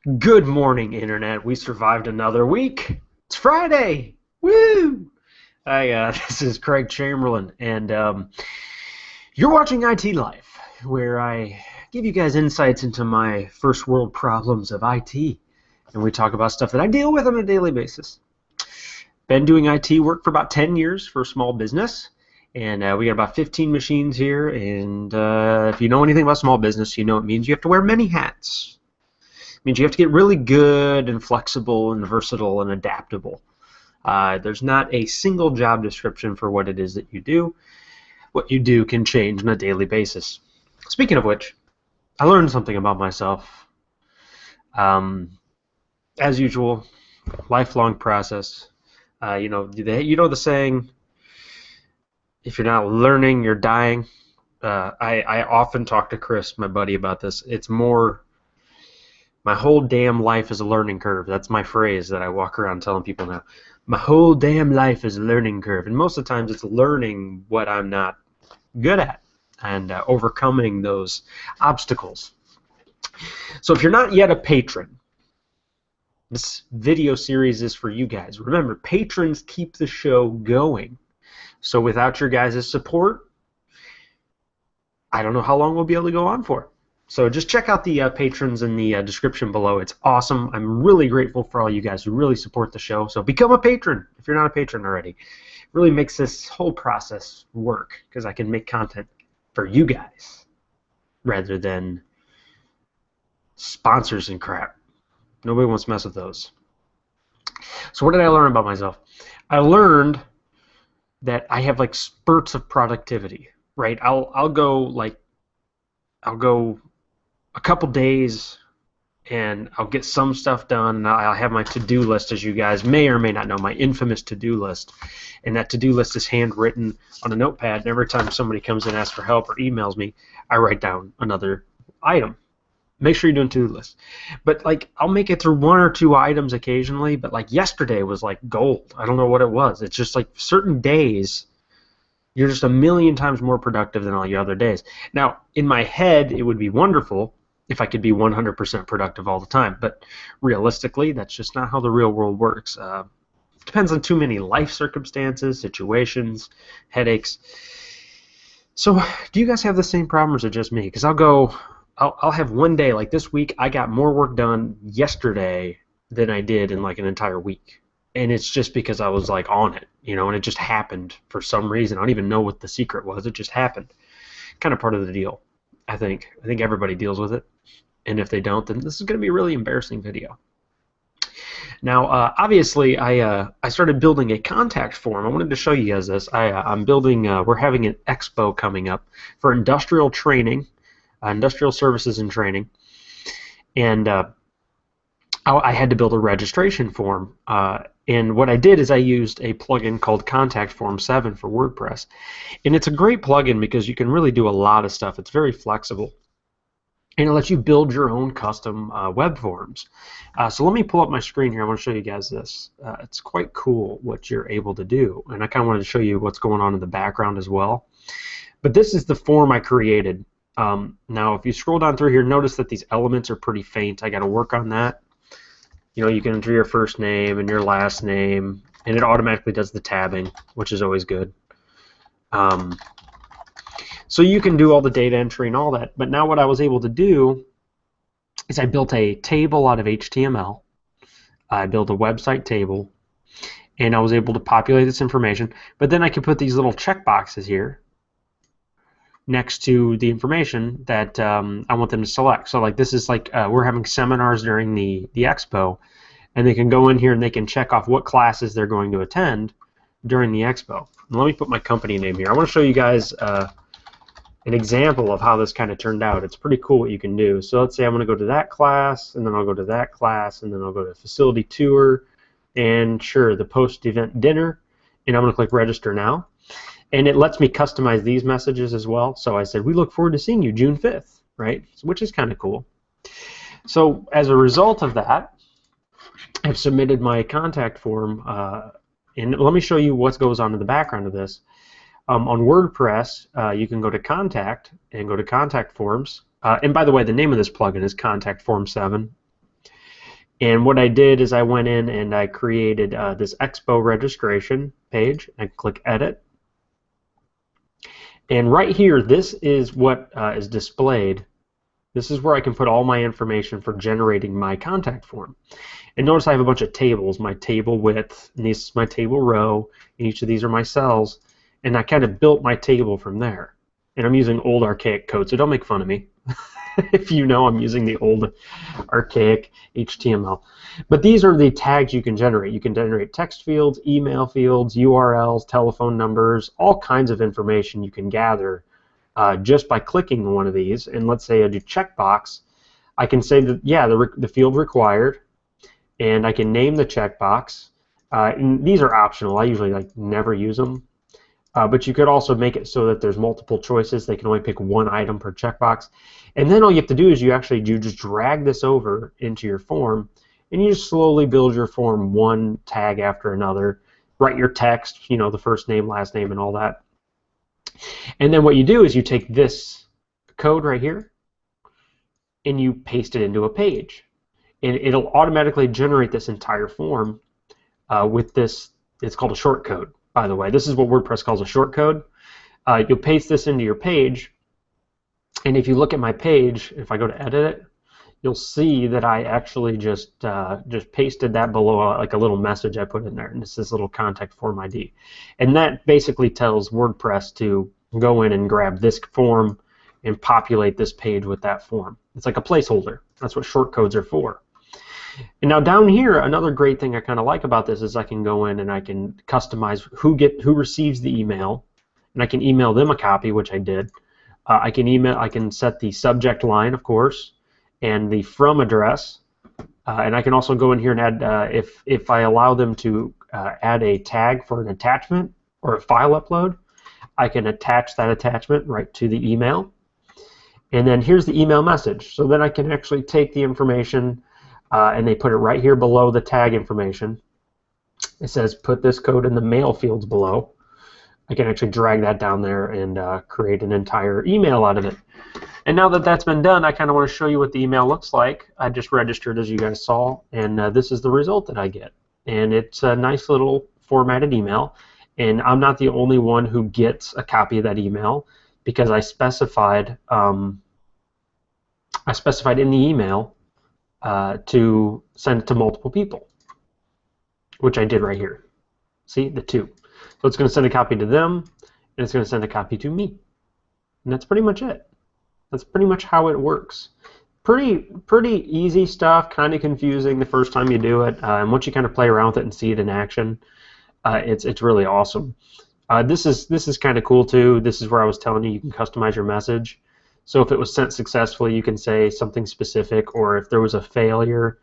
Good morning, Internet. We survived another week. It's Friday. Woo! This is Craig Chamberlin, and you're watching IT Life, where I give you guys insights into my first world problems of IT, and we talk about stuff that I deal with on a daily basis. Been doing IT work for about 10 years for a small business, and we got about 15 machines here, and if you know anything about small business, you know it means you have to wear many hats. Means you have to get really good and flexible and versatile and adaptable. There's not a single job description for what it is that you do. What you do can change on a daily basis. Speaking of which, I learned something about myself. As usual, lifelong process. You know the saying, if you're not learning, you're dying. I often talk to Chris, my buddy, about this. It's more, my whole damn life is a learning curve. That's my phrase that I walk around telling people now. My whole damn life is a learning curve. And most of the times it's learning what I'm not good at and overcoming those obstacles. So if you're not yet a patron, this video series is for you guys. Remember, patrons keep the show going. So without your guys' support, I don't know how long we'll be able to go on for. So just check out the patrons in the description below. It's awesome. I'm really grateful for all you guys who really support the show. So become a patron if you're not a patron already. It really makes this whole process work because I can make content for you guys rather than sponsors and crap. Nobody wants to mess with those. So what did I learn about myself? I learned that I have like spurts of productivity, right? I'll go a couple days and I'll get some stuff done, and I'll have my to-do list, as you guys may or may not know, my infamous to-do list. And that to-do list is handwritten on a notepad, and every time somebody comes in and asks for help or emails me, I write down another item. Make sure you're doing to-do lists. But like, I'll make it through one or two items occasionally, but like yesterday was like gold. I don't know what it was. It's just like certain days you're just a million times more productive than all your other days. Now, in my head, it would be wonderful if I could be 100% productive all the time, but realistically, that's just not how the real world works. It depends on too many life circumstances, situations, headaches. So, do you guys have the same problem, or is it just me? Because I'll have one day, like this week, I got more work done yesterday than I did in like an entire week. And it's just because I was like on it, you know, and it just happened for some reason. I don't even know what the secret was. It just happened. Kind of part of the deal, I think. I think everybody deals with it. And if they don't, then this is going to be a really embarrassing video. Now, obviously, I started building a contact form. I wanted to show you guys this. I'm building, we're having an expo coming up for industrial training, industrial services and training. And I had to build a registration form. And what I did is I used a plugin called Contact Form 7 for WordPress. And it's a great plugin because you can really do a lot of stuff. It's very flexible. And it lets you build your own custom web forms. So let me pull up my screen here. I want to show you guys this. It's quite cool what you're able to do. And I kind of wanted to show you what's going on in the background as well. But this is the form I created. Now, if you scroll down through here, notice that these elements are pretty faint. I got to work on that. You know, you can enter your first name and your last name, and it automatically does the tabbing, which is always good. So you can do all the data entry and all that. But now what I was able to do is I built a table out of HTML. I built a website table, and I was able to populate this information. But then I could put these little checkboxes here next to the information that I want them to select. So like this is like we're having seminars during the expo, and they can go in here and they can check off what classes they're going to attend during the expo. And let me put my company name here. I want to show you guys an example of how this kind of turned out. It's pretty cool what you can do. So let's say I'm going to go to that class, and then I'll go to that class, and then I'll go to facility tour, and sure, the post-event dinner, and I'm going to click register now. And it lets me customize these messages as well. So I said, we look forward to seeing you June 5th, right? Which is kind of cool. So as a result of that, I've submitted my contact form. And let me show you what goes on in the background of this. On WordPress, you can go to Contact and go to Contact Forms. And by the way, the name of this plugin is Contact Form 7. And what I did is I went in and I created this Expo registration page. I click Edit. And right here, this is what is displayed. This is where I can put all my information for generating my contact form. And notice I have a bunch of tables, my table width, and this is my table row, and each of these are my cells. And I kind of built my table from there. And I'm using old archaic code, so don't make fun of me. If you know I'm using the old archaic HTML. But these are the tags you can generate. You can generate text fields, email fields, URLs, telephone numbers, all kinds of information you can gather just by clicking one of these. And let's say I do checkbox. I can say that, yeah, the field required, and I can name the checkbox. And these are optional. I usually never use them. But you could also make it so that there's multiple choices. They can only pick one item per checkbox. And then all you have to do is you just drag this over into your form, and you just slowly build your form one tag after another. Write your text, the first name, last name, and all that. And then what you do is you take this code right here, and you paste it into a page. And it'll automatically generate this entire form with this. It's called a shortcode. By the way, this is what WordPress calls a shortcode. You'll paste this into your page, and if you look at my page, if I go to edit it, you'll see that I actually just pasted that below like a little message I put in there, and it's this little contact form ID. And that basically tells WordPress to go in and grab this form and populate this page with that form. It's like a placeholder. That's what shortcodes are for. And now down here, another great thing I kind of like about this is I can go in and I can customize who receives the email, and I can email them a copy, which I did. I can set the subject line, of course, and the from address, and I can also go in here and add if I allow them to add a tag for an attachment or a file upload, I can attach that attachment right to the email. And then here's the email message. So then I can actually take the information. And they put it right here below the tag information. It says put this code in the mail fields below. I can actually drag that down there and create an entire email out of it. And now that that's been done, I kind of want to show you what the email looks like. I just registered, as you guys saw, and this is the result that I get. And it's a nice little formatted email. And I'm not the only one who gets a copy of that email, because I specified in the email to send it to multiple people, which I did right here. See, the two. So it's going to send a copy to them, and it's going to send a copy to me. And that's pretty much it. That's pretty much how it works. Pretty easy stuff, kind of confusing the first time you do it, and once you kind of play around with it and see it in action, it's really awesome. This is kind of cool too. This is where I was telling you can customize your message. So if it was sent successfully, you can say something specific, or if there was a failure,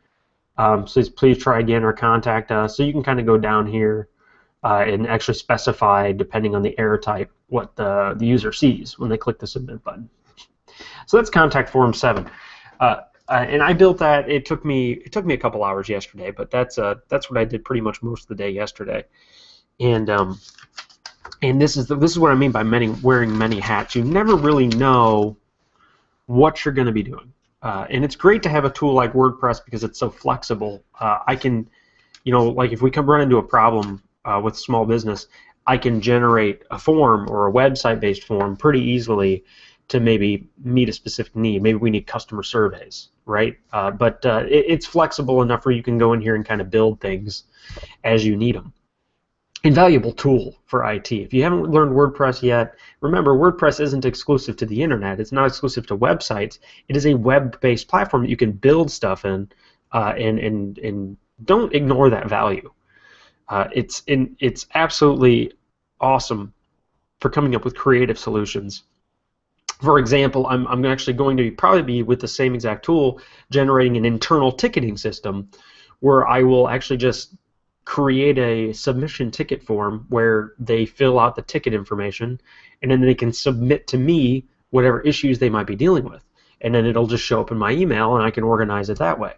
please try again or contact us. So you can kind of go down here and actually specify, depending on the error type, what the user sees when they click the submit button. So that's contact form 7, and I built that. It took me a couple hours yesterday, but that's what I did pretty much most of the day yesterday. And this is what I mean by wearing many hats. You never really know what you're going to be doing, and it's great to have a tool like WordPress because it's so flexible. I can, like if we come run into a problem with small business, I can generate a form or a website-based form pretty easily to maybe meet a specific need. Maybe we need customer surveys, right? But it's flexible enough where you can go in here and kind of build things as you need them. Invaluable tool for IT. If you haven't learned WordPress yet, remember WordPress isn't exclusive to the internet. It's not exclusive to websites. It is a web-based platform that you can build stuff in, and don't ignore that value. It's absolutely awesome for coming up with creative solutions. For example, I'm actually going to probably be with the same exact tool generating an internal ticketing system where I will actually just create a submission ticket form where they fill out the ticket information, and then they can submit to me whatever issues they might be dealing with, and then it'll just show up in my email and I can organize it that way.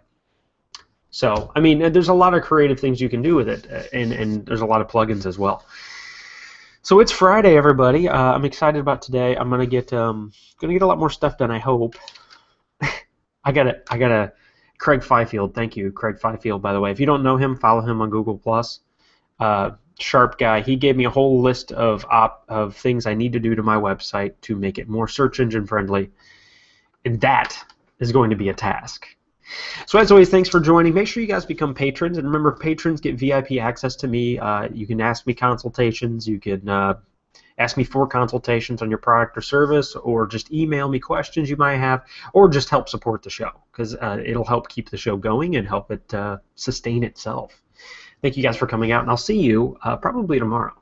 So I mean, there's a lot of creative things you can do with it, and there's a lot of plugins as well. So it's Friday, everybody. I'm excited about today. I'm gonna get a lot more stuff done, I hope. I gotta Craig Fifield, thank you, Craig Fifield. By the way, if you don't know him, follow him on Google Plus. Sharp guy. He gave me a whole list of things I need to do to my website to make it more search engine friendly, and that is going to be a task. So as always, thanks for joining. Make sure you guys become patrons, and remember, patrons get VIP access to me. You can ask me consultations. You can ask me for consultations on your product or service, or just email me questions you might have, or just help support the show, because it'll help keep the show going and help it sustain itself. Thank you guys for coming out, and I'll see you probably tomorrow.